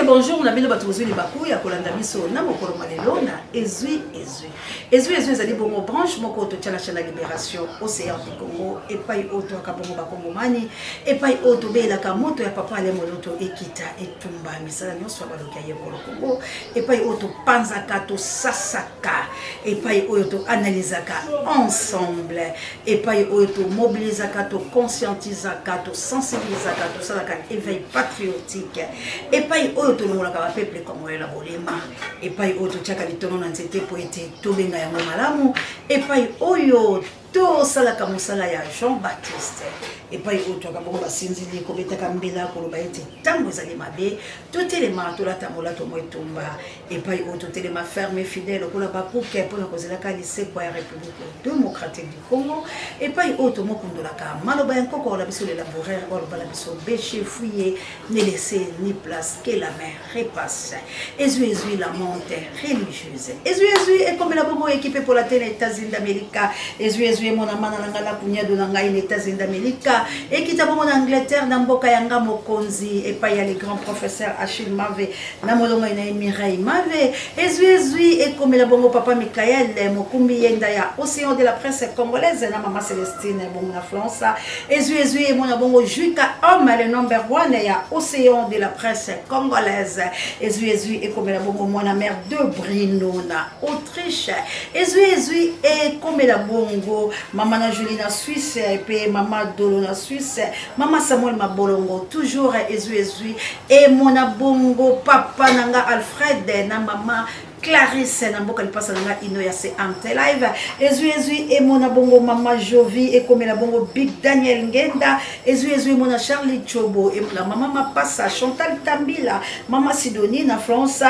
bonjour, na bino batu zuli baku ya kolanda biso na mokolo malelo na ezui. Ezali bongo branche moko to tchala chala libération océan du Congo et pai auto akabongo bakongo mani et pai auto bela ka moto ya papa le moloto ekita etumba misala nyonso baloka ye Congo et pai auto panzaka to sasaka et pai auto analysaka ensemble et pai auto mobilisaka to conscientisaka to sensibilisaka to salaka éveil patriotique et pai auto longolaka ba peuple congolais la bolema et pai auto tchaka litono na nzete po ete tobenga ya malamu et pai oyo to salaka musala ya Jean-Baptiste et pai auto akabongo basinzili ko betaka mbela ko loba ete tango ezali mabe to telema to la tamola to moitumba et pai auto telema ferme fidèle ko la bakuke pour la kozelaka lycée kwa ya République démocratique du Congo et pai auto mokundolaka maloba nkoko la biso le laboraire ko loba la biso béché fouillé ne laisser ni place que la mer repasse ezui la montagne religieuse ezui et comme la bongo équipée pour la télé États-Unis d'Amérique ezui mon amana ngala kunya do nga les États-Unis d'Amérique et qui t'a bon en Angleterre na mboka yanga mokonzi et pas y a les grands professeurs Achille Mave na molonga ina Mireille Mave ezui et comme la bongo papa Michael mokumbi yenda ya océan de la presse congolaise na maman Célestine bon na France ezui et mon bongo Juika homme le number 1 ya océan de la presse congolaise ezui et comme la bongo mona mère de Brino na Autriche ezui et comme la bongo maman na Julie na Suisse et puis maman Dolo na Suisse maman Samuel Mabolongo toujours ezui et mon bongo papa nanga Alfred na maman Clarisse na mboka lipasa nanga ino ya se ante live ezui et mon bongo mama Jovi et comme la bongo Big Daniel Ngenda ezui mon Charlie Chobo et la maman Mapassa Chantal Tambila maman Sidonie na France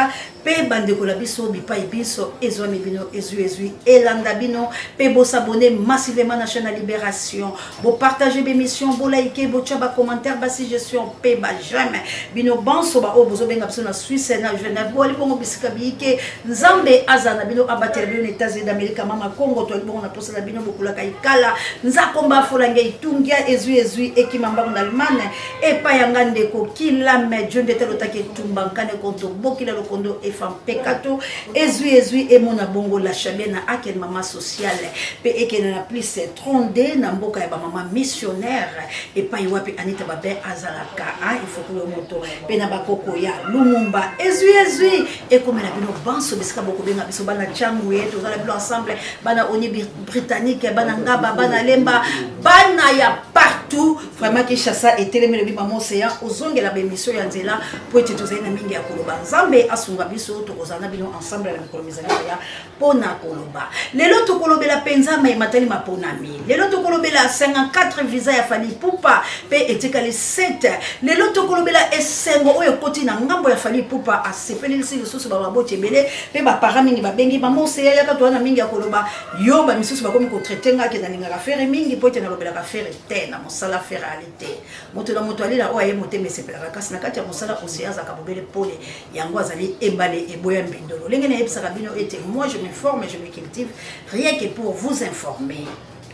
pe bandeko la biso bipai biso ezwami bino ezui elanda bino pe bo s'abonner massivement na chaîne à Libération bo partager l'émission bo liker bo tchaba commentaire ba suggestion pe ba jamais bino banso ba o bozo benga biso na Suisse na Genève bo libongo bisika biike nzambe azana bino abatela bino États-Unis d'Amérique mama Congo to libongo na posa la bino bokula kaikala nzakomba folange itungia ezui ekimamba na Allemagne e pa yanga ndeko kila me Dieu ndete lotaki tumba nkane konto bokila lokondo femme pekato ezui et mon bongo la chabia na aken maman sociale pe ekena na plus 32 na mboka ya ba maman missionnaire et pa iwapi Anita Babe azalaka il faut que le moto pe na bakoko ya Lumumba ezui et comme la bino banso bisika boko benga biso bana chamu yeto za la bino ensemble bana oni britannique bana ngaba bana lemba bana ya partout vraiment que chassa et télémé le maman océan ozonge la bémission ya nzela po ete tozana mingi ya koloba nzambe asunga biso tokozana bino ensemble la mikolomizana ya pona koloba lelo tokolobela penza mai matali maponami lelo tokolobela 54 visa ya fali pupa pe etikali 7 lelo tokolobela esengo oyo koti na ngambo ya fali pupa asepeli lisi lisusu ba babote belé pe ba paramingi ba bengi ba mose ya ka na mingi ya koloba yo ba misusu ba komi ko traiter ngaki na linga affaire mingi po ete na lobela ka faire te na mosala réalité moto na moto alila o aye mote mesepela kasi na kati ya mosala osiaza ka bobele pole yango azali emballé et boya mbindolo lengene ebisaka bino ete moi je me forme et je me cultive rien que pour vous informer.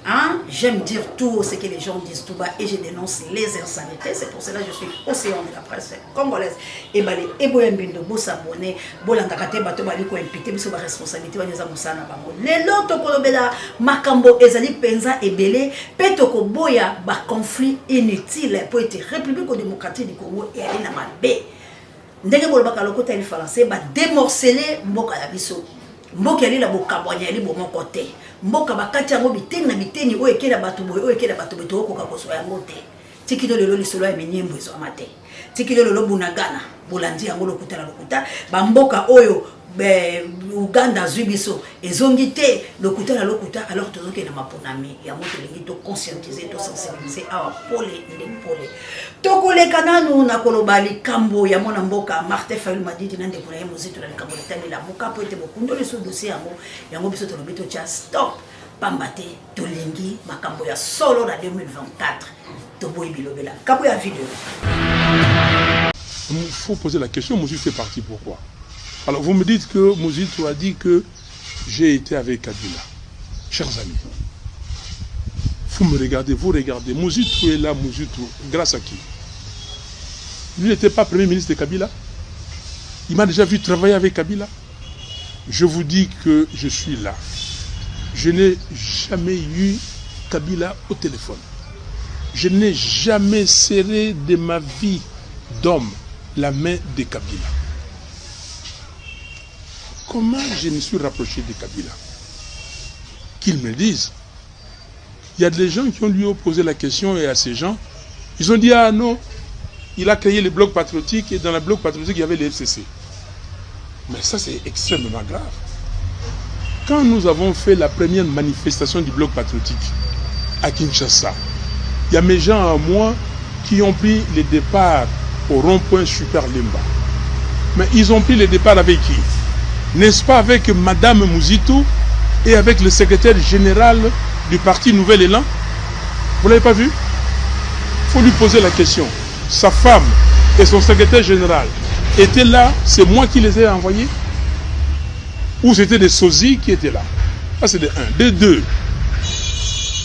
Hein? J'aime dire tout ce que les gens disent tout bas et je dénonce les insanités. C'est pour cela que je suis océan de la presse congolaise. Et balé, et boyambindo, bo s'abonner, bo l'antakate, bato bali ko impité, biso ba responsabilité, ba neza musana bango. Lelo to kolobela makambo ezali penza ebele, petoko boya ba conflit inutile pour être République démocratique du Congo et aller na mabe. Ndenge bolobaka lokota ili français ba démorceler mboka ya biso. Mboka yali la bokabwanya yali bomo côté. Mboka bakati yango biteni na biteni oyo ekela bato boyo oyo ekela bato beto ko kakoso yango te. Tikilo lelo lisolo ya menyembo ezo amate. Tikilo lelo bunagana bolandi yango lokuta na lokuta ba mboka oyo Uganda zubiso ezongi te lokuta na lokuta alors tozoke na maponami ya moto lingi to conscientiser to sensibiliser awa pole ndepole tokoleka nanu na kolobali kambo ya mona mboka Martin Fayulu Madidi na ndeko na ye mozito na likambo letani la moka po ete bokundo leso dossier yango biso to lobito cha stop pambate tolingi makambo ya solo na 2024 to boy bilobela kambo ya vidéo. Il faut poser la question, Mouzi fait partie pourquoi? Alors vous me dites que Mouzito a dit que j'ai été avec Kabila. Chers amis, vous me regardez, vous regardez. Mouzito est là, Mouzito, grâce à qui? Lui n'était pas premier ministre de Kabila. Il m'a déjà vu travailler avec Kabila. Je vous dis que je suis là. Je n'ai jamais eu Kabila au téléphone. Je n'ai jamais serré de ma vie d'homme la main de Kabila. Comment je me suis rapproché de Kabila? Qu'ils me disent. Il y a des gens qui ont lui posé la question et à ces gens, ils ont dit ah non, il a créé le bloc patriotique et dans le bloc patriotique il y avait les FCC. Mais ça c'est extrêmement grave. Quand nous avons fait la première manifestation du bloc patriotique à Kinshasa, il y a mes gens à moi qui ont pris le départ au rond-point Super Lemba. Mais ils ont pris le départ avec qui? N'est-ce pas avec Madame Mouzito et avec le secrétaire général du parti Nouvel Élan? Vous ne l'avez pas vu? Il faut lui poser la question. Sa femme et son secrétaire général étaient là, c'est moi qui les ai envoyés? Ou c'était des sosies qui étaient là? Ça c'est de un. De deux,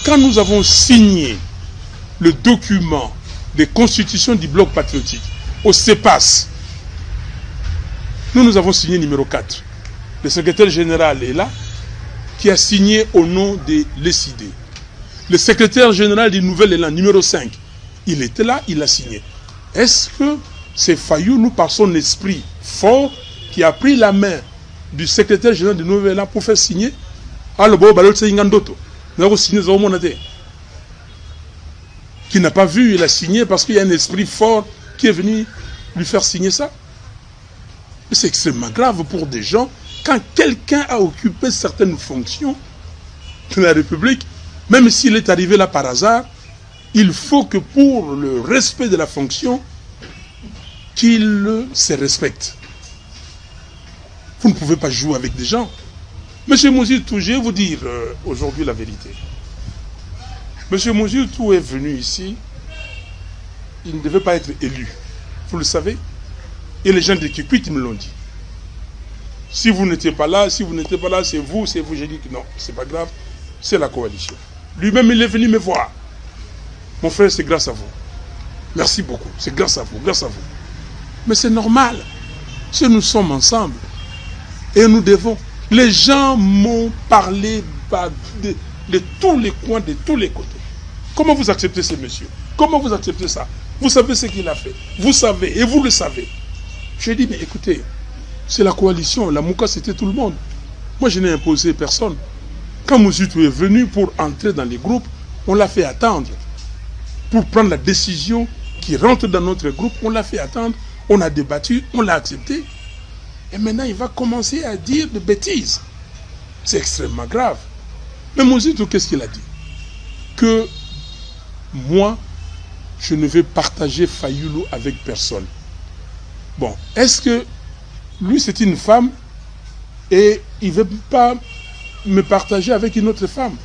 quand nous avons signé le document de constitution du bloc patriotique au CEPAS, nous avons signé numéro 4. Le secrétaire général est là, qui a signé au nom de l'ECID. Le secrétaire général du Nouvel Élan, numéro 5, il était là, il a signé. Est-ce que c'est Fayoulou, par son esprit fort, qui a pris la main du secrétaire général du Nouvel Élan pour faire signer? Qui n'a pas vu, il a signé parce qu'il y a un esprit fort qui est venu lui faire signer ça. Mais c'est extrêmement grave pour des gens. Quand quelqu'un a occupé certaines fonctions de la République, même s'il est arrivé là par hasard, il faut que pour le respect de la fonction, qu'il se respecte. Vous ne pouvez pas jouer avec des gens. Monsieur Mouzito, je vais vous dire aujourd'hui la vérité. Monsieur Mouzito est venu ici, il ne devait pas être élu. Vous le savez? Et les gens de Kikwit me l'ont dit. Si vous n'étiez pas là, c'est vous. J'ai dit que non, c'est pas grave, c'est la coalition. Lui-même, il est venu me voir. Mon frère, c'est grâce à vous. Merci beaucoup, c'est grâce à vous. Mais c'est normal. Si nous sommes ensemble, et nous devons. Les gens m'ont parlé de tous les coins, de tous les côtés. Comment vous acceptez ce monsieur? Comment vous acceptez ça? Vous savez ce qu'il a fait. Vous savez, et vous le savez. J'ai dit, mais écoutez, c'est la coalition. La Mouka, c'était tout le monde. Moi, je n'ai imposé personne. Quand Mouzito est venu pour entrer dans les groupes, on l'a fait attendre. Pour prendre la décision qui rentre dans notre groupe, on l'a fait attendre. On a débattu, on l'a accepté. Et maintenant, il va commencer à dire des bêtises. C'est extrêmement grave. Mais Mouzito, qu'est-ce qu'il a dit? Que moi, je ne vais partager Fayoulou avec personne. Bon, est-ce que lui, c'est une femme et il ne veut pas me partager avec une autre femme?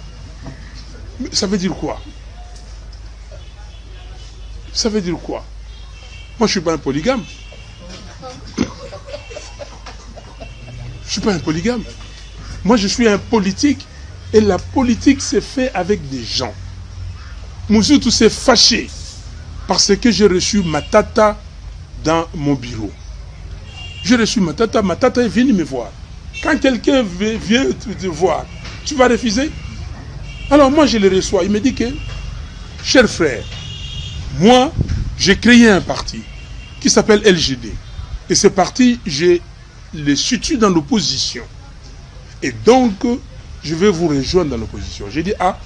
Ça veut dire quoi? Ça veut dire quoi? Moi, je ne suis pas un polygame. Je ne suis pas un polygame. Moi, je suis un politique. Et la politique se fait avec des gens. Mouzito s'est fâché parce que j'ai reçu Matata dans mon bureau. J'ai reçu Matata est venu me voir. Quand quelqu'un vient te voir, tu vas refuser? Alors moi, je le reçois. Il me dit que, cher frère, moi, j'ai créé un parti qui s'appelle LGD. Et ce parti, je le situe dans l'opposition. Et donc, je vais vous rejoindre dans l'opposition. J'ai dit, ah,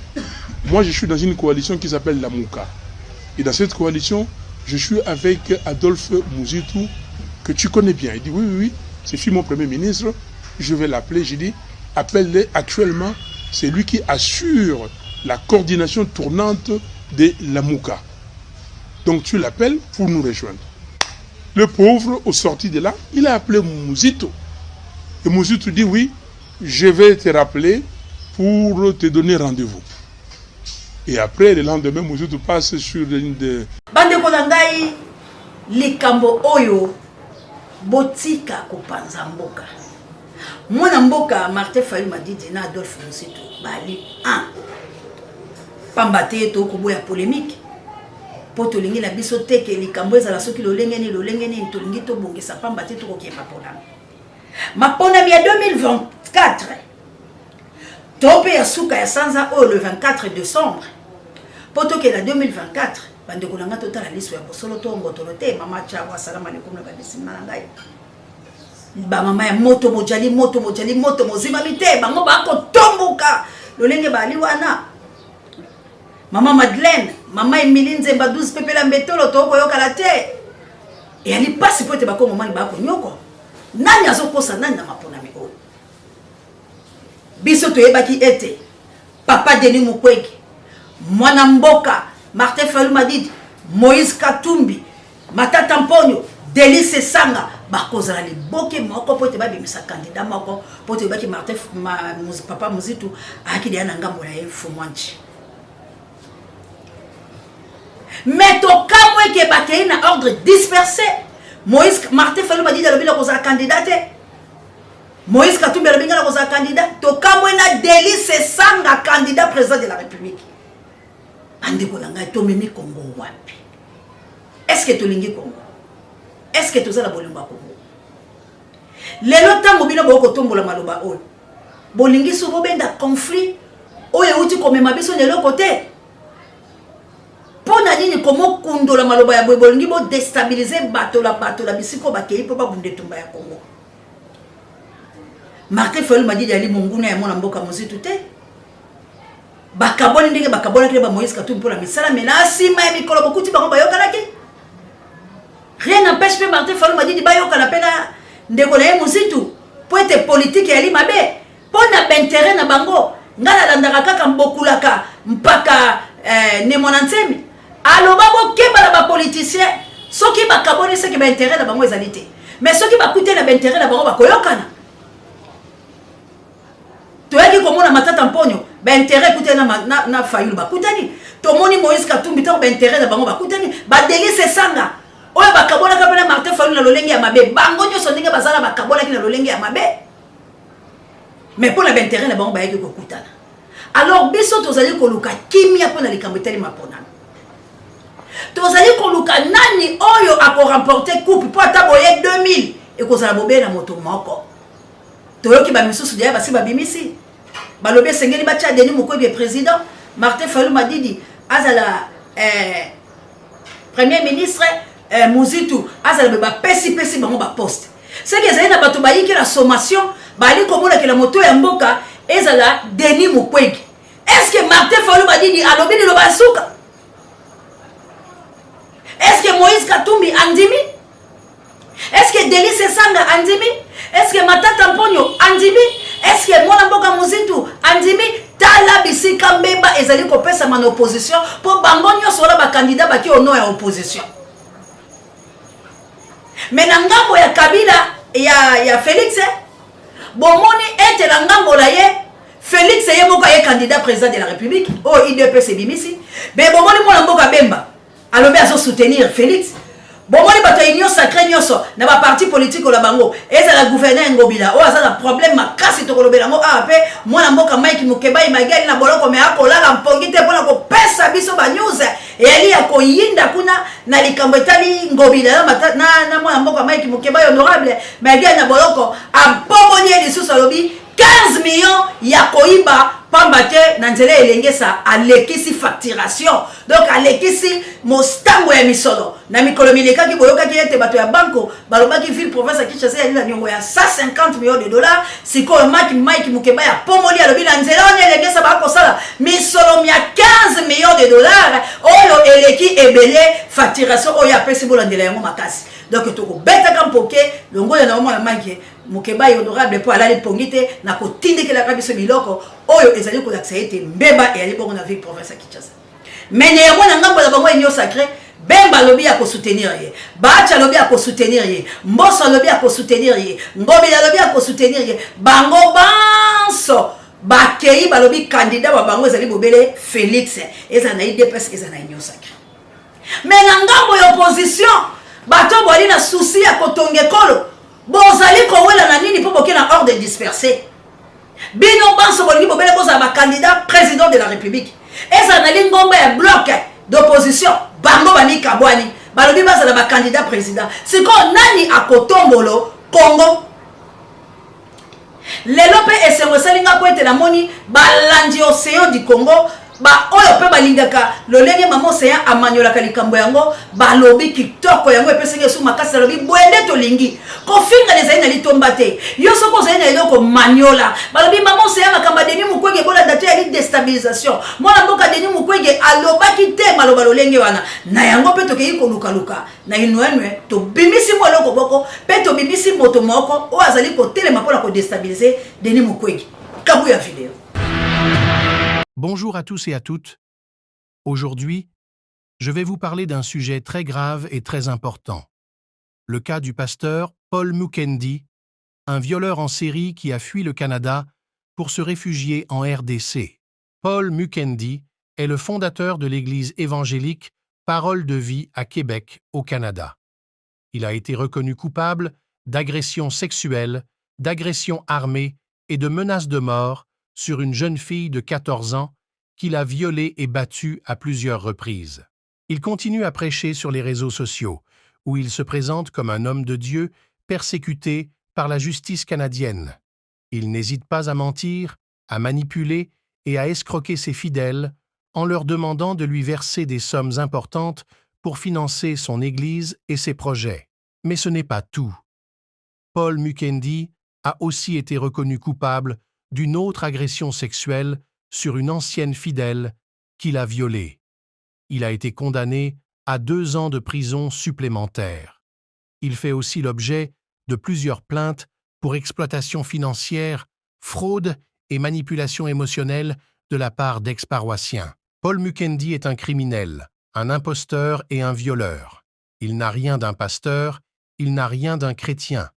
moi je suis dans une coalition qui s'appelle la Mouka. Et dans cette coalition, je suis avec Adolphe Mouzito, que tu connais bien. Il dit, oui, c'est mon premier ministre, je vais l'appeler. J'ai dit, appelle-le actuellement, c'est lui qui assure la coordination tournante de la Mouka. Donc tu l'appelles pour nous rejoindre. Le pauvre, au sorti de là, il a appelé Mouzito. Et Mouzito dit, oui, je vais te rappeler pour te donner rendez-vous. Et après, le lendemain, Mouzito passe sur une de... Bande Kolangai, likambo oyo, botika kopanza mboka. Mwana mboka, Martin Fayulu m'a dit, Dina Adolphe Mouzito, bali, pambate to kobo ya polémique. po tolingi na biso teke likambo ezala soki lolengeni tolingi to bongisa pamba te to kokie maponami ya 2024 tope ya suka ya sanza o le 24 décembre po toke la 2024 bandeko nanga totala liso ya bosolo to ngotolo te mama chawa assalamu alaikum na bandisima na ngai ba mama ya moto mojali mozima mite bango bako tombuka lolenge bali wana mama Madeleine mama Emilie Nzemba 12 pepela mbetolo to koyoka te e ali pasi pote bako mama ni bako nyoko nani azokosa nani na maponami o biso toyebaki ete papa Denis Mukwege mwana mboka Martin Fayulu Madidi Moïse Katumbi Matata Mponyo Delice Sanga bakozala liboke moko pote babimisa candidat moko pote baki Martin papa Muzitu akidi ana ngambo la yefu mwanchi mais to kamwe ke bakei na ordre dispersé Moïse Martin Fayulu Madidi alobila kozala candidat Moïse Katumbi alobinga na kozala candidat to kamwe na Delice Sanga candidat président de la République andeko na ngai to memi Congo wapi est-ce que tolingi Congo est-ce que tozala bolingo Congo lelo tango bino boko tombola maloba oyo bolingi so bobenda conflit oyo uti komema biso lelo côté pona nini komo kundola maloba ya bolingi bo déstabiliser bato la bisiko bakei po babunde tumba ya Congo Martin Fayulu Madidi ali monguna ya mona mboka Muzitu te bakaboni ndenge bakabona kile ba Moïse Katumbi pour la misala menasi ma mikolo bokuti bango bayokanaki rien n'empêche que Martin Fayulu Madidi bayokana pena ndeko na ye Muzitu po ete politique ya limabe pona bintérêt na bango ngala landaka kaka mbokulaka mpaka nemona nsemi aloba bo keba ba politicien soki bakaboni seki ba intérêt na bango ezali te mais soki bakute na bintérêt na bango bakoyokana toyaki komona Matata Mponyo ba intérêt kute na Fayulu bakutani tomoni Moïse Katumbi to ba intérêt na bango bakutani ba Delice Sanga oyo bakabona ka pena Martin Fayulu na lolenge ya mabe bango nyoso ndenge bazala bakabona ki na lolenge ya mabe mais pour la ba intérêt na bango ba yaki kokutana alors biso tozali koluka kimia pona likambo teli mapona tozali koluka nani oyo ako remporter coupe po ata boye 2000 e kozala bobe na moto moko toyoki ba misusu dia basi babimisi balobi sengeli bacha Denis Mukwege président Martin Fayulu Madidi azala premier ministre Muzitu azala be ba pesi bango ba poste c'est que ezali na bato bayiki la sommation bali komona ke la moto ya mboka ezala Denis Mukwege est-ce que Martin Fayulu Madidi alobi ni lo basuka est-ce que Moïse Katumbi andimi est-ce que Delice Sanga andimi est-ce que Matata Mponyo andimi est-ce que mwana mboka Muzitu andimi tala bisika mbeba ezali kopesa mana opposition po bango nyonso wala ba candidat baki ono ya opposition mais na ngambo ya Kabila ya Félix bomoni ete na ngambo la ye Félix ye moko ye candidat président de la République oh IDPS bimisi mais bomoni mwana mboka Bemba alobi azo soutenir Félix bomoni bato union sacré nyonso na ba parti politique la bango ezala gouverneur Ngobila o azala problème makasi to kolobela ngo AP mwana mboka Mike Mukebai magali na boloko me akolala mpongi te pona ko pesa biso ba news eli ya koyinda kuna na likambo etali Ngobila na mwana mboka Mike Mukebai honorable magali na boloko ampomoni lisusu alobi 15 millions ya koiba pambate na nzela elengesa alekisi facturation donc alekisi mostango ya misolo na mikolo milekaki boyokaki ete bato ya banko balobaki ville province ya Kinshasa ya nyongo ya 150 millions de dollars siko Mike Mukebai ya pomoli alobi na nzela on elengesa bako sala misolo mia 15 millions de dollars oyo eleki ebele facturation oyo apesi bolandela yango makasi donc toko beta kampoke longo ya na mwana Mike Mukebai honorable po alali pongite na kotindikela kabiso biloko oyo ezali ko laksa ete mbeba e ali bongo na ville province ya Kinshasa mais ne mwana ngambo la bango union sacré Bemba lobi ya ko soutenir ye Bacha lobi ya ko soutenir ye Mboso lobi ya ko soutenir ye Ngobila lobi ya ko soutenir ye bango banso bakei balobi candidat wa bango ezali bobele Félix eza na IDPS eza na union sacré mais na ngambo ya opposition bato boli na souci ya kotonge kolo bozali kowela na nini po boke na ordre dispersé bino banso bolingi bobele boza ba candidat président de la République eza na lingomba ya bloc d'opposition bango bani kabwani balobi bazala ba candidat président siko nani akotombolo Congo lelo pe esengo salinga ko ete na moni balandi océan du Congo ba oyo pe balingaka lolenge mama océan amanyolaka likambo yango balobi kitoko yango epesenge su makasi lobi bwende tolingi kofinga les na litomba te yo soko zai na eloko manyola balobi mama océan makamba Denis Mukwege bola date ya déstabilisation mwana mboka Denis Mukwege alobaki te maloba lolenge wana na yango pe tokeyi koluka luka na inwenwe to bimisi moloko boko pe to bimisi moto moko o azali ko telema pour la ko déstabiliser Denis Mukwege kabu ya vidéo. Bonjour à tous et à toutes. Aujourd'hui, je vais vous parler d'un sujet très grave et très important. Le cas du pasteur Paul Mukendi, un violeur en série qui a fui le Canada pour se réfugier en RDC. Paul Mukendi est le fondateur de l'église évangélique Parole de vie à Québec, au Canada. Il a été reconnu coupable d'agression sexuelle, d'agression armée et de menaces de mort sur une jeune fille de 14 ans qu'il a violée et battue à plusieurs reprises. Il continue à prêcher sur les réseaux sociaux, où il se présente comme un homme de Dieu persécuté par la justice canadienne. Il n'hésite pas à mentir, à manipuler et à escroquer ses fidèles en leur demandant de lui verser des sommes importantes pour financer son Église et ses projets. Mais ce n'est pas tout. Paul Mukendi a aussi été reconnu coupable d'une autre agression sexuelle sur une ancienne fidèle qu'il a violée. Il a été condamné à 2 ans de prison supplémentaires. Il fait aussi l'objet de plusieurs plaintes pour exploitation financière, fraude et manipulation émotionnelle de la part d'ex-paroissiens. Paul Mukendi est un criminel, un imposteur et un violeur. Il n'a rien d'un pasteur, il n'a rien d'un chrétien.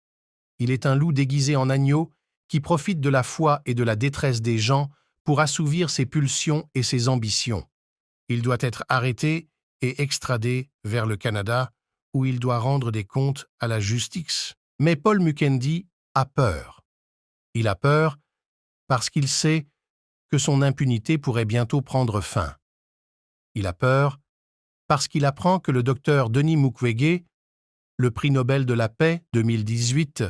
Il est un loup déguisé en agneau qui profite de la foi et de la détresse des gens pour assouvir ses pulsions et ses ambitions. Il doit être arrêté et extradé vers le Canada, où il doit rendre des comptes à la justice. Mais Paul Mukendi a peur. Il a peur parce qu'il sait que son impunité pourrait bientôt prendre fin. Il a peur parce qu'il apprend que le docteur Denis Mukwege, le prix Nobel de la paix 2018,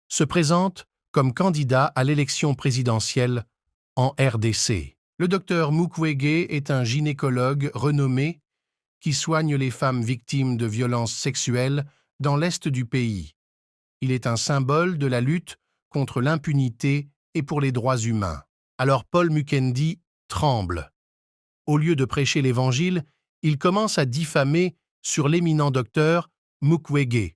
se présente comme candidat à l'élection présidentielle en RDC. Le docteur Mukwege est un gynécologue renommé qui soigne les femmes victimes de violences sexuelles dans l'est du pays. Il est un symbole de la lutte contre l'impunité et pour les droits humains. Alors Paul Mukendi tremble. Au lieu de prêcher l'Évangile, il commence à diffamer sur l'éminent docteur Mukwege.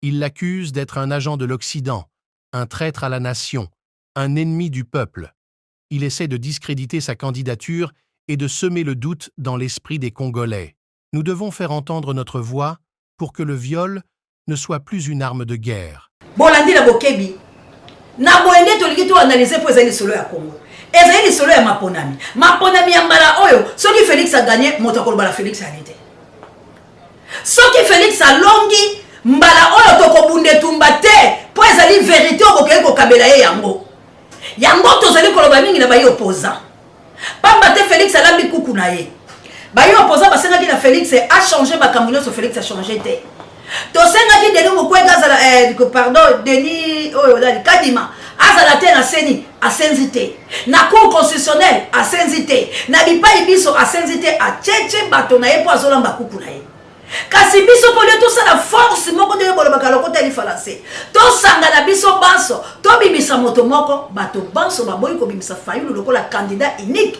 Il l'accuse d'être un agent de l'Occident, un traître à la nation, un ennemi du peuple. Il essaie de discréditer sa candidature et de semer le doute dans l'esprit des Congolais. Nous devons faire entendre notre voix pour que le viol ne soit plus une arme de guerre. Bolandi la bokebi. Na boende tolingi to analyser pour ezali solo ya Congo. Ezali solo ya maponami. Maponami ya mbala oyo, soki Félix a gagné, motokolo bala Félix a été. Soki Félix a longi, mbala oyo tokobunde tumba te, po ezali vérité okoke ko kabela ye yango. Yango tozali koloba mingi na bayi opposant. Pamba te Félix a lambi kuku na ye. Bayi opposant basenga ki na Félix a changé makambo nyonso Félix a changé te. Tosenga ki Denis Mukwege azala pardon Denis oyo Kadima azala te na seni asenzite na cour constitutionnelle asenzite na bipai biso asenzite a cheche bato na ye po azolamba kuku na ye. Kasi biso po le to sala force moko de bolo bakalo teli falase to sanga na biso banso to bimisa moto moko bato banso baboyi ko bimisa Fayulu lokola candidat unique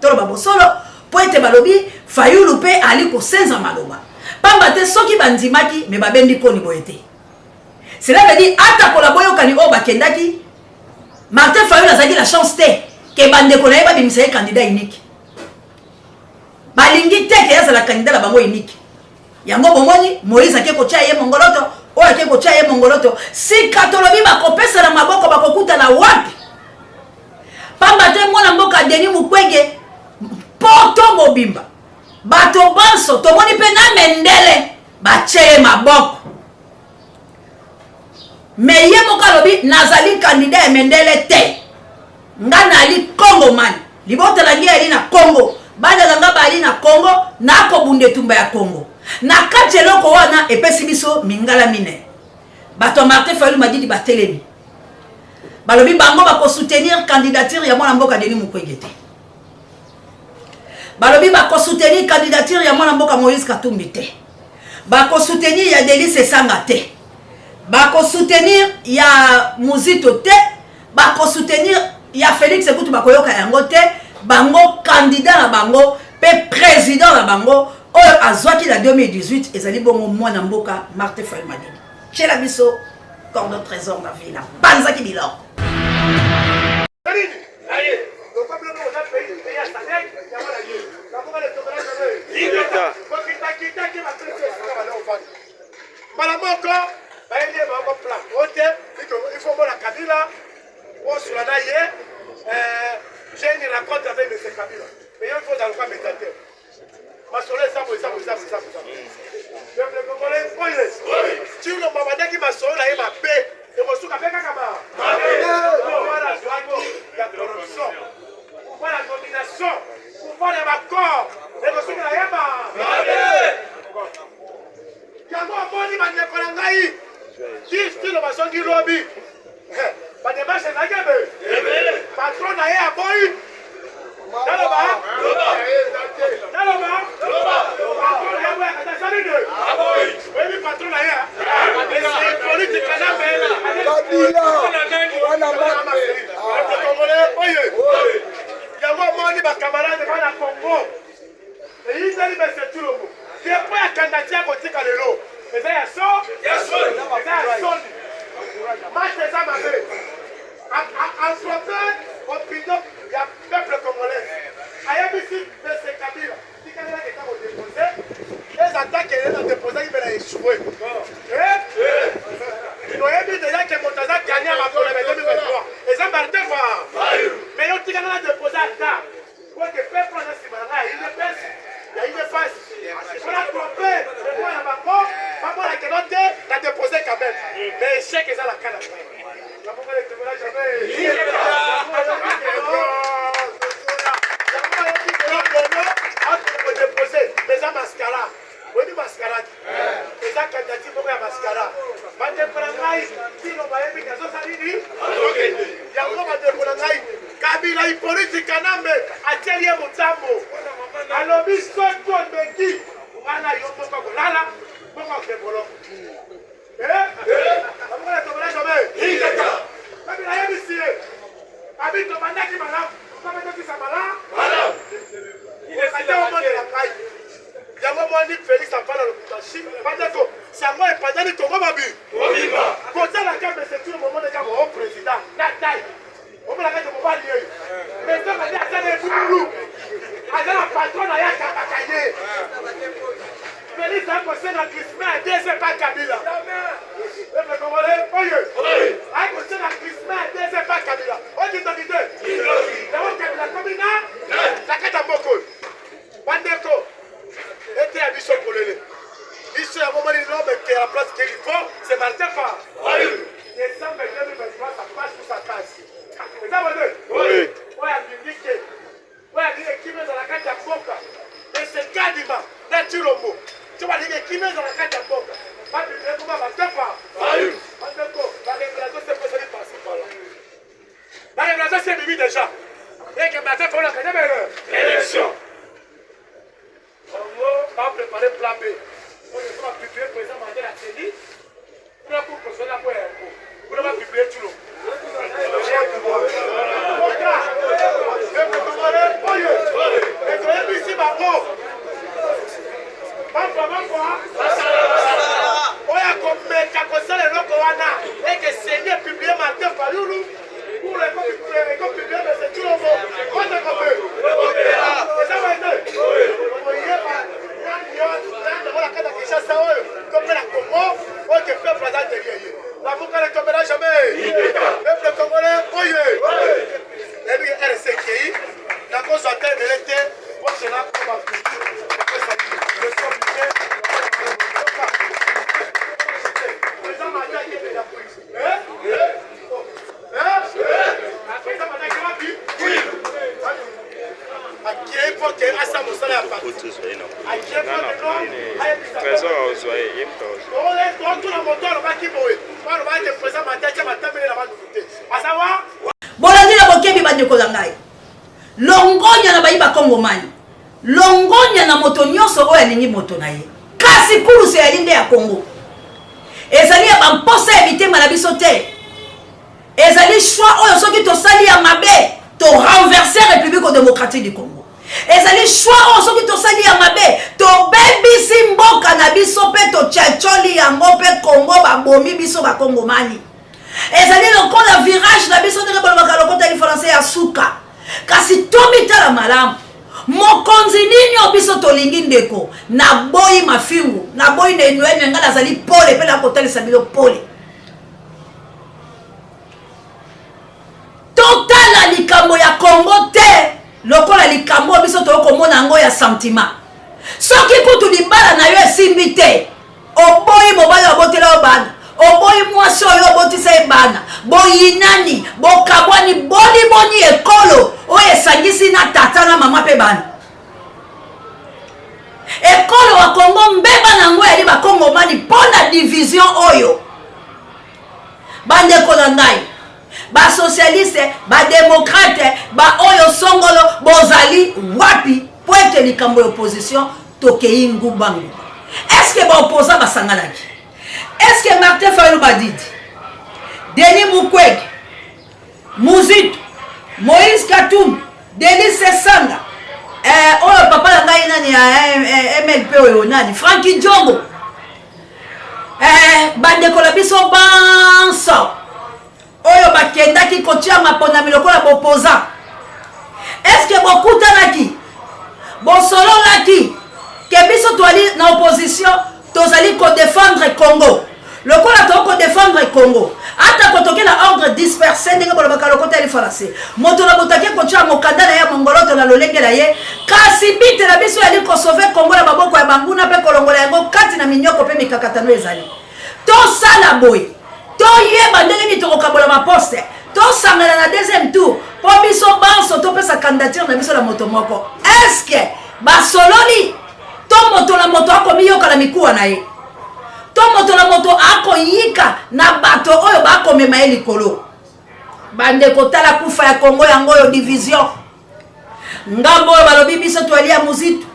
to lo babosolo po ete balobi Fayulu pe ali ko senza maloba pamba te soki bandimaki me babendi koni boyete. Cela veut dire ata ko la boyo kani o bakendaki Martin Fayulu azaki la chance te ke bande ko na ba bimisa candidat unique balingi te ke yazala candidat la bango unique. Yango bomoni Moïse ake kocha ye mongoloto o ake kocha ye mongoloto si katolobi bakopesa na maboko bakokuta na wapi pamba te mwana mboka Denis Mukwege poto mobimba bato banso tomoni pe na mendele bacheye maboko me ye moka lobi nazali candidat mendele te nga na ali Congo man libota la ngia ali na Congo badaganga bali na Congo na kobunde tumba ya Congo na kati eloko wana epesi biso mingala mine bato Martin Fayulu Madidi batelemi balobi bango bako soutenir candidature ya mwana mboka Denis Mukwege te balobi bako soutenir candidature ya mwana mboka Moïse Katumbi te bako soutenir ya Delis Esanga te bako soutenir ya Muzito te bako soutenir ya Félix Ekutu bakoyoka yango te bango candidat na bango pe président na bango oyo azwaki na 2018 ezali bongo mwana mboka Martin Fayulu Madidi chez la biso cordon trésor na ville banzaki biloko il faut voir la Kabila sur la naïe. J'ai une rencontre avec M. Kabila. Mais il faut dans le cas métateur. Ma soleil, ça. Le Congolais, tu le m'as dit ma soleil, il m'a paix. Et mon souk a fait Kakama. Pour la joie, la corruption. Pour voir la nomination. Pour voir les accords. Et mon souk a yama. Yango amoni banyekolangai. Dis le maçon du lobby. Bademache na gebe. Patron na ye aboyi. Naloba. Patron ya we kata salide. Aboyi. Webi patron na ye. C'est politique na mbele. Kabila. Wana mama. Le Congolais oye. Yango amoni ba camarade ba na Congo. Et ils allaient me se tuer. C'est pas un candidat qui a le lot. Mais ça y a ça. Marche des âmes avec. Affronter l'opinion du peuple congolais. Ayabisi de ce Kabila. Si Kabila est en déposé, les attaques qu'elle a déposées, il va échouer. Il doit y déjà que Montaza gagne à Macron en 2023. Et ça m'a été fait. Mais il y a déposé à temps. Pour que le peuple ne s'y mette pas. Il ne pèse. Il ne passe. On a trompé. Le point à Macron. Maman la quenote l'a déposé quand même. Mais échec est à la canne. La maman ne te verra jamais. Déposer. Mais ça mascara. Oui, mascarade. Et ça candidature pour la mascara. Bande Kolangai. Si l'on va éviter ça, ça dit. Il y a encore Bande Kolangai. Kabila il politique kanambe. Atelier Mutambo. Alors, biso ton beki. Wana yombo ko lala. Bongo ke bolo. Amona to bala jamais. Ikata. Kabila yebisi. Abito bandaki malamu. Kama ndio kisabala. Malamu. Il est passé au monde de la caille. Yango mwani Félix Afana le Kutashi. Bandeko. Sango e pandani Congo babi. Obiba. Côté la caille c'est tout le moment de Congo au président. La taille. On va la mettre au bas lieu. Mais ça va dire ça les boulou. Avec la patronne à Yaka Bakaye. Félix a posé la Christmas, c'est pas Kabila. Le Congolais, oye. A posé la Christmas, c'est pas Kabila. On dit d'habiter. D'abord Kabila Komina, la Katamoko. Bandeko. Et à Bissot Kolele. Ici, à un moment, l'homme qui est à la place qu'il faut, c'est Martin Fa. Décembre 2023, ça passe sous sa case. C'est ça, vous oui. Oui, indiqué. Oui, qui met dans la carte à Boka. Et c'est Kadima, Naturomo. Tu vas dire qui met dans la carte à Boka. Pas de bien comment va te faire. La révélation, c'est pour ça qu'il passe par là. La révélation, c'est Bibi déjà. Et que Martin Fa, on a gagné l'élection. On va préparer plan B. On va publier le président Mandela Télé. On va construire la poêle. On va publier tout le monde. La boucle ne tombera jamais. Peuple congolais, oyez. Les RCKI, la cause à terre de l'été, moi je l'ai combattu. Je suis obligé. Le président m'a dit qu'il y avait la police. Le président m'a dit qu'il y avait la police. Oui. kutu zoe na trésor ozoe yemto bolandi na bokebi bandeko na ngai longonya na bayiba kongomani longonya na moto nyonso oyo alingi moto na ye kasi kulusu yali nde ya kongo ezali ya bamposa ya bitema na biso te ezali choix oyo soki tosali ya mabe to renverser république démocratique du Congo ezali choix oyo soki tosali ya mabe tobebisi mboka na biso mpe tochacholi yango mpe Congo babomi biso bakongomani ezali lokola virage na biso ndenge bolobaka lokota li français ya suka kasi tomitala malamu mokonzi nini biso tolingi ndeko na boyi mafingu na boyi na enwene nga nazali pole mpe na kotalisa bilo pole totala likambo ya Congo te lokola likambo biso tokomona yango ya sentiment soki kutu libala na yo esimbi te oboyi mobali obotela yo bana oboyi mwasi oyo obotisa ye bana boyinani bokabwani boni ekolo oyo esangisi na tata na mama mpe bana ekolo wa Congo mbeba nango yali bakongomani mpo na division oyo bandeko na ngai basocialiste bademokrate baoyo songolo bozali wapi po ete likambo ya opposition tokei ngubangu eske baopposa basanganaki eske Martin Fayulu Badidi Denis Mukwege Muzitu Moïse Katumbi Denis Sesanga oyo papa na ngai nani ya MLP oyo nani Frankie Diongo bandeko na biso banso oyo bakendaki kotia maponami lokola bopoza eske bokutanaki bosololaki ke biso toali na opposition tozali kodefendre Congo lokola tokodefendre Congo ata kotokela ordre dispersé ndenge bolobaka lokota eli français moto na botaki kotia mokanda na ye mongoloto na lolenge na ye kasi bite na biso yali kosauve Congo na maboko ya banguna mpe kolongola yango kati na minyoko mpe mikakatano ezali tosala boye toyeba ndenge nini tokokabola maposte tosangana na deuxième tour po biso banso topesa candidature na biso na moto moko eske basololi to moto na moto akomiyoka na mikuwa na ye to moto na moto akoyika na bato oyo bakomema ye likolo bandeko tala kufa ya Congo yango oyo division ngambo oyo balobi biso toali ya Muzitu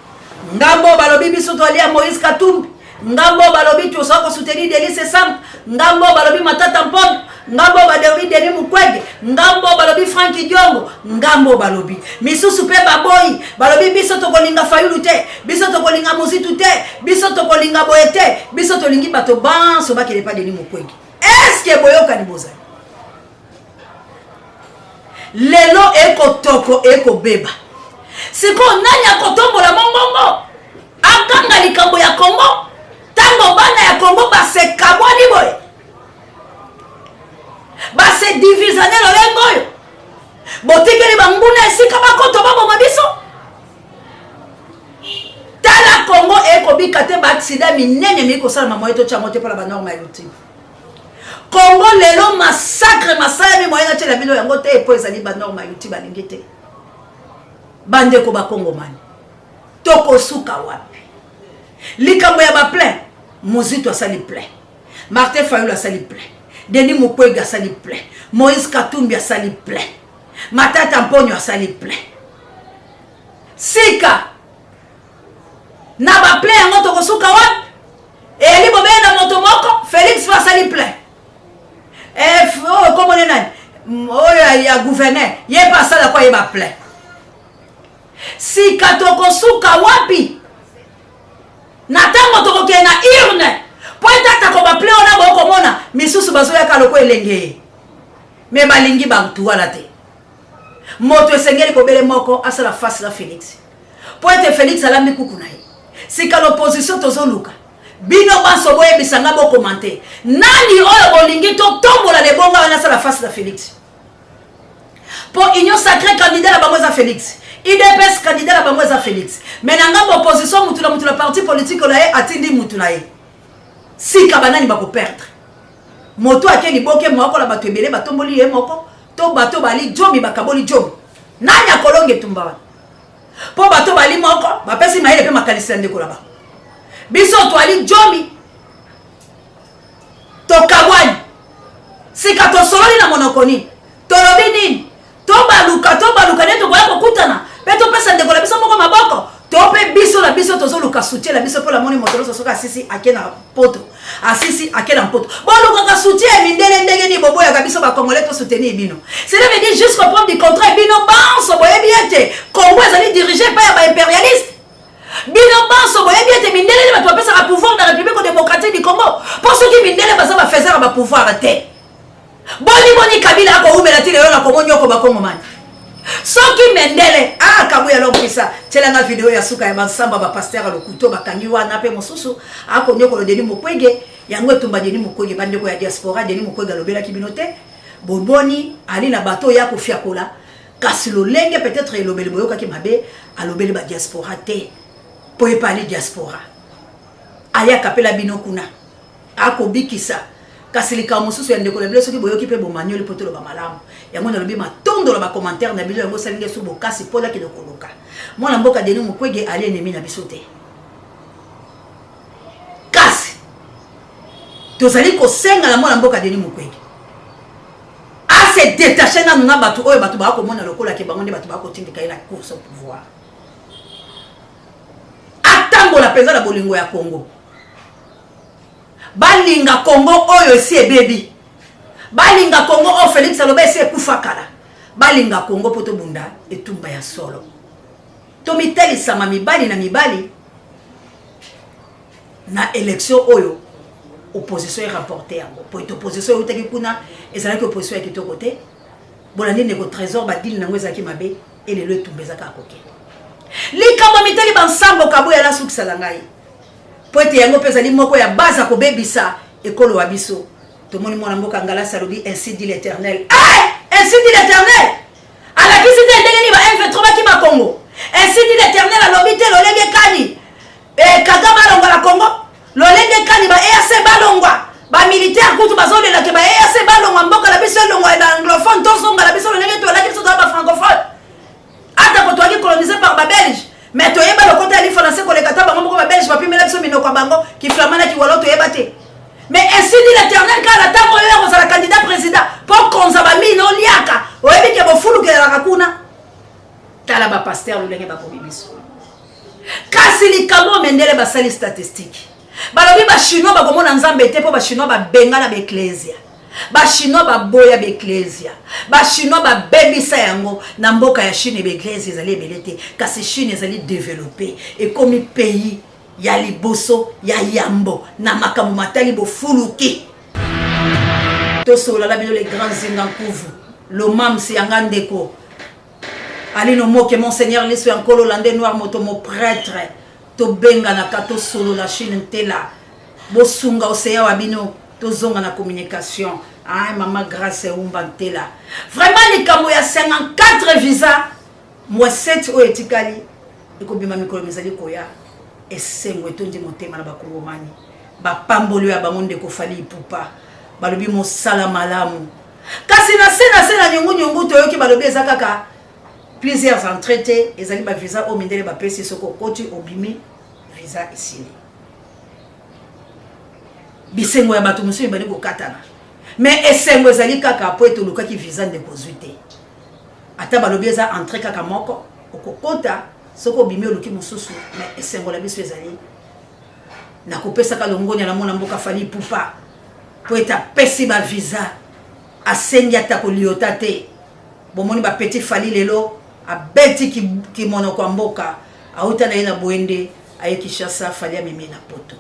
ngambo oyo balobi biso toali ya Moïse Katumbi ngambo balobi tosa ko soutenir Denis Sesanga ngambo balobi Matata Mpongo ngambo balobi Denis Mukwege ngambo balobi Frankie Diongo ngambo balobi misusu pe baboyi balobi biso tokolinga Fayulu te biso tokolinga Muzitu te biso tokolinga boye te biso tolingi bato banso bakele pa Denis Mukwege eske boyoka ni bozali lelo ekotoko ekobeba siko nani akotombola mongongo akanga likambo ya Congo tango bana ya Congo base kabwani boye base divisane lolengo oyo botikeli banguna esika bakoto baboma biso tala Congo ekobika te baaksida minene mikosala moye totyango te mpona banorme ya youtube Congo lelo massacre masaya moye na tela bino yango te epo ezali banorme ya youtube alingi te bandeko bakongomani tokosuka wapi likambo ya baplein Muzitu asali plein Martin Fayulu asali plein Denis Mukwege asali plein Moïse Katumbi asali plein Matata Mponyo asali plein sika na baplein yango tokosuka wapi eli bobeye na moto moko Félix asali plein komone nani oyo ya gouverneur ye pa asala kwa ye baplein sika tokosuka wapi na tango tokokende na urne po etata ko baple ona bokomona misusu bazoyaka loko elenge me balingi bantu wana te moto esengeli kobele moko asala face na Félix po ete Félix alambi kuku na ye sika l'opposition tozoluka bino banso boyebisanga bokomante nani oyo bolingi totombola lebonga wana asala face na Félix po union sacrée candidat na bango eza Félix IDPS candidat la bango eza Félix mais na ngambo opposition mutu na parti politique na ye atindi mutu na ye sika banani bako perdre moto akeli boke moko la bato ebele batomboli ye moko to bato bali jomi bakaboli jomi nani akolonge tumba wana po bato bali moko ba pesi maile pe makalisa ndeko la ba biso to ali jomi to kabwani sika to sololi na monokoni to lobi nini to baluka neto boya kokutana pe to pesa ndeko la biso moko maboko to pe biso la biso to zoluka soutien la biso po la moni motolo so soka sisi akena poto asisi akena poto boluka ka soutien mindele ndenge ni bobo ya biso ba congolais to soutenir bino cela veut dire juste comprendre du contrat bino banso boye biete Congo ezali dirigé par ba impérialiste bino banso boye biete mindele ni bato pesa ka pouvoir dans la République démocratique du Congo pour ceux qui mindele baza ba faiseur ba pouvoir te boni Kabila ko umela tile yo na komonyo ko ba Congo man soki mendele kabuya lopisa telanga video ya suka ya basamba ba pasteur le couteau bakangi wana pe mosusu akonyo ko Denis Mukwege yango tumba Denis Mukwege bande ko ya diaspora Denis Mukwege lobela kibinote boboni ali na bato ya kofia kola kasi lolenge peut-être elobeli boyoka ki mabe alobeli ba diaspora te po epali diaspora aya kapela bino kuna akobikisa kasi lika mosusu ya ndeko la bilo soki boyoki pe bomanyoli potolo ba malamu yango na lobi matondo la ba commentaire na bilo yango salinge su bokasi pola ki lokoluka mwana mboka Denis Mukwege ali ennemi na biso te kasi tozali kosenga la mwana mboka Denis Mukwege se détacher na nuna batu oyo batu ba ko mona lokola ke bango nde batu ba ko tindika ina course au pouvoir atambola penza la bolingo ya Congo balinga Congo oyo si ebebi balinga Congo o Félix Alobe si ekufa kala balinga Congo poto bunda etumba ya solo to miteli sama mibali na élection oyo opposition est rapportée yango pour être opposition utaki kuna ezala que opposition est de côté bolandi ne ko trésor ba dil nango ezaki mabe et le tumbeza ka koke likambo miteli bansambo kabo ya la sukisala ngai po ete yango pesa li moko ya base ko bebisa ekolo wa biso to moni mwana mboka ngala salobi ainsi dit l'Éternel ainsi dit l'Éternel ala kisi te ndenge ni ba M23 ba ki ma Congo ainsi dit l'Éternel alobi te lolenge kani Kagame alonga la Congo lolenge kani ba EAC balongwa ba militaire kutu bazolela ke ba EAC balongwa mboka la biso longwa na anglophone to zonga la biso lolenge to la biso ba francophone ata ko toaki colonisé par ba belge mais to yeba le côté ali français ko le kata ba moko ba belge ba pimela biso minoko bango ki flamana ki walo to yeba te mais ainsi dit l'Éternel car la tango yo ko sala candidat président pour konza ba mino liaka oyebi ke bo fulu ke la kakuna tala ba pasteur lolenge ba ko biso kasi likambo mendele basali statistique balobi ba chinois ba komona nzambe te po ba chinois ba benga na ecclesia ba chinois ba boya ba ecclesia ba chinois ba bebisa yango na mboka ya Chine ba ecclesia ezali ebelete kasi Chine ezali développé et comme pays ya liboso ya yambo na makambo matali bo fuluki to sola la bino les grands zingankuvu lo mam si yangandeko Alino moke monseigneur liso yankolo lande noir moto mo prêtre to benga na kato solo la Chine tela bosunga oseya wabino to zonga na communication mama grâce umba tela vraiment likambo ya 54 visa moi 7 o etikali ekobima mikolo mezali koya esengo etondi motema na bakongomani bapambolo ya bamonde ko fali ipupa balobi mo sala malamu kasi na sena nyungu to yoki balobi ezakaka plusieurs entraités ezali ba visa o mindele ba pesi soko koti obimi visa ici bisengo ya bato musu ibali ko katana mais esengo ezali kaka po etoluka ki visa de kozuite ata balobi eza entrée kaka moko okokota soko obimi oluki mususu mais esengo la biso ezali na kopesa ka longonya na mona mboka fali pupa po eta pesi ba visa asengi ata ko liota te bomoni ba petit fali lelo abeti ki monoko mboka auta na ina boende ayeki Kinshasa fali ya mimi na poto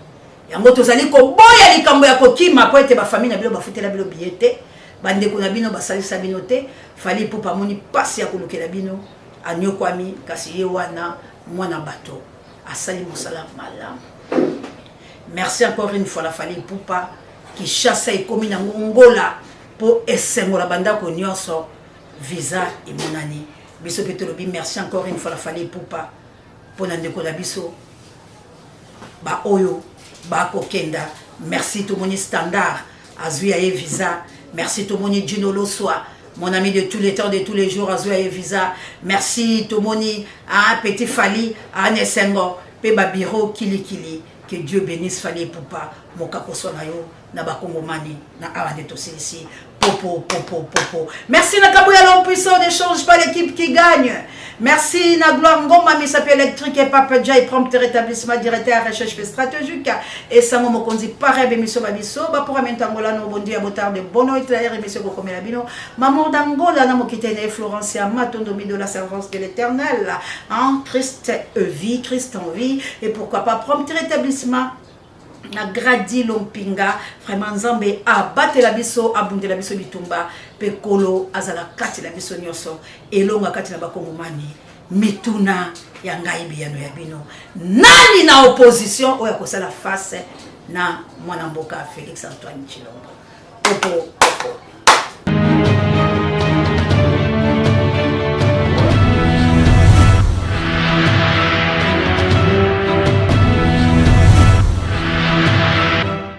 yango tozali ko boya likambo ya kokima po ete ba famille na bilo bafutela bilo biete bande ko na bino basalisa bino te fali pupa moni pasi ya kolukela bino anyokwami kasi ye wana mwana bato asali musala malam. Merci encore une fois la fali pupa Kinshasa ekomi na ngongola po esengo la banda ko nyonso visa imonani biso petolobi. Merci encore une fois la fali pupa pona ndeko la biso ba oyo ba kokenda. Merci to moni standard azui aye visa. Merci to moni Djino Loswa mon ami de tous les temps, de tous les jours, Azouya et Visa. Merci, Tomoni, à Petit Fali, à Nesengo, Peba Biro, Kili Kili. Que Dieu bénisse Fali Poupa, Mokako Sonayo, Naba Kongomani, na Awaneto ici. Popo. Merci Nakabouya l'homme puissant, ne change pas l'équipe qui gagne. Merci na gloire Ngoma Misapi électrique et Papa Jai prompte rétablissement directeur recherche stratégique et Sango Mokonzi pareil bémission babiso ba pour amentangola no bondi abotard de bono et traire émission Kokomela bino maman d'Angola na mokitene Florence ya matondomi de la servance de l'Éternel en Christ vie Christ en vie et pourquoi pas prompte rétablissement na gradi lompinga vraiment nzambe abate la biso abunde la biso bitumba pekolo azala kati la biso nyoso elonga kati na bakongomani mituna ya ngai biyano ya bino nani na opposition oya kosala face na mwana mboka Félix Antoine Tshilombo popo